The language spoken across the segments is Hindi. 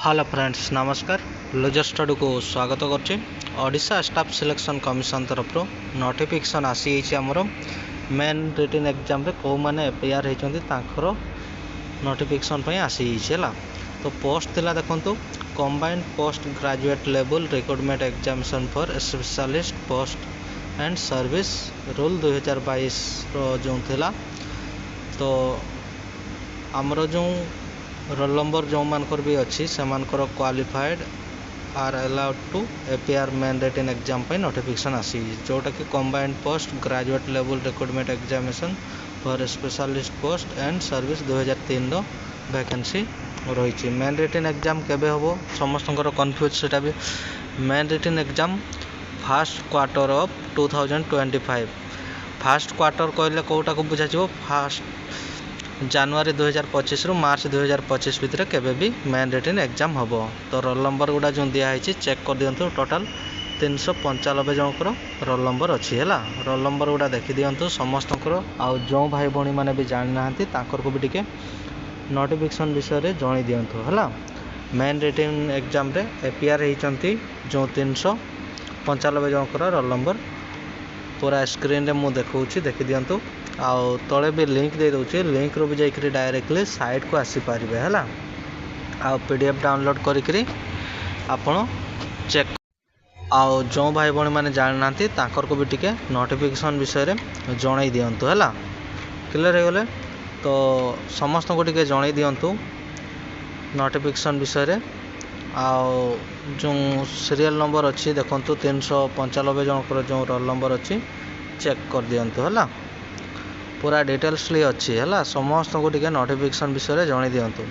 हेलो फ्रेंड्स नमस्कार लुजर स्टडी को स्वागत करछि। ओडिशा स्टाफ सिलेक्शन कमिशन तरफ नोटिफिकेशन आसी आमर मेन रिटन एग्जाम रे को माने एपीआर होती नोटिफिकेशन आसी है। तो पोस्ट थिला देखंतु combined post graduate level recruitment examination for specialist post and service rule 2022 जो थिला। तो आमर जो रोल नंबर जो मानकर भी अच्छी से qualified are allowed to APR main written exam पे नोटिफिकेशन आसी जोटा कि combined post graduate level recruitment examination for specialist post and service 2003 vacancy रही। मेन रिटन एग्जाम केबे होबो समस्त कन्फ्यूज सेटा भी। मेन रिटन एग्जाम first quarter of 2025। First quarter कहले कोटा को बुझा फर्स्ट जनवरी 2025 रु मार्च 2025 भितर केबे भी मेन रिटन एग्जाम हम। तो रोल नंबर गुड़ा जो दिखाई चेक कर दिंतु टोटाल 395 जनकर रोल नंबर अच्छी है। रोल नंबर गुड़ा देखी दिंतु समस्त आउ जो भाई भौणी मैंने भी जानी ना को भी टिके नोटिफिकेशन विषय में जन दिंतु है। मेन रिटन एग्जाम रे एपीआर होती जो 395 जनकर रोल नंबर पूरा स्क्रीन रे मुझे देखा देखी दिंतु। आउ तले भी लिंक दे दूसरी लिंक रू भी जाकरी डायरेक्टली साइट को आसीपारे है। आउ पीडीएफ डाउनलोड करी आपण चेक आउ जो भाई भौणी मैंने जानी ना को भी टिके नोटिफिकेशन विषय में जन दिंतु है। क्लियर हो गले तो समस्त को टिके जन दिंतु नोटिफिकेशन विषय में। आउ जो सीरियल नंबर अच्छी देखु 395 जनकर जो रोल नंबर अच्छी चेक कर दिंतु है। पूरा डिटेल्सली अच्छी है समस्त को टिके नोटिफिकेशन विषय में जन दिंतु।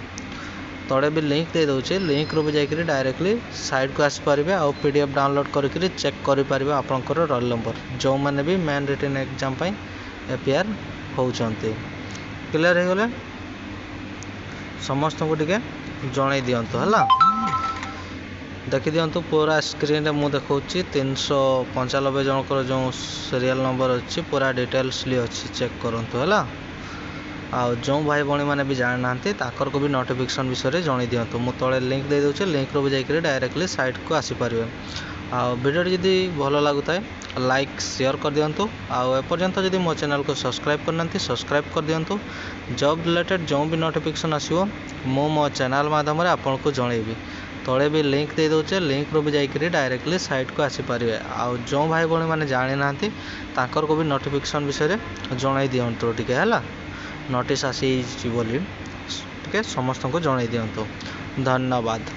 तले भी लिंक दे दूसरी लिंक रू भी जाकरी डायरेक्टली साइट को आसीपारे आउ पीडीएफ डाउनलोड करके चेक करें आपंकर रोल नंबर जो मैंने भी मेन रिटन एग्जाम एपीआर होती। क्लियर हो गले समस्त को टिके जन दिंतु है। देखी दिंतु पूरा स्क्रीन में मुझे देखा 395 जनकर जो सीरियल नंबर अच्छी पूरा डिटेल्सली अच्छी चेक करूँ है। आउ जो भाई भौणी मैंने भी जानी ना को भी नोटिफिकेशन विषय में जन दिंतु। मुझे तले लिंक दे दूसरी लिंक रू भी जाकरी डायरेक्टली साइट को आसीपारे। आउ वीडियो जदि भल लगुए लाइक शेयर कर दिंतु। आउ एपर्यंत जदि मो चैनल को सब्सक्राइब करना सब्सक्राइब कर दिंतु। जॉब रिलेटेड जो भी नोटिफिकेशन आसो मो चैनल माध्यम आपन को जनइबी। तले भी लिंक दे दूचे लिंक रू भी जाकरी डायरेक्टली साइट को आसीपारे। आउ जो भाई भौणी मैंने जानी ना को भी नोटिफिकेशन विषय में जन दिंतु टिके है। नोटिस आसी बोली टिके समस्त को जन दिंतु। धन्यवाद।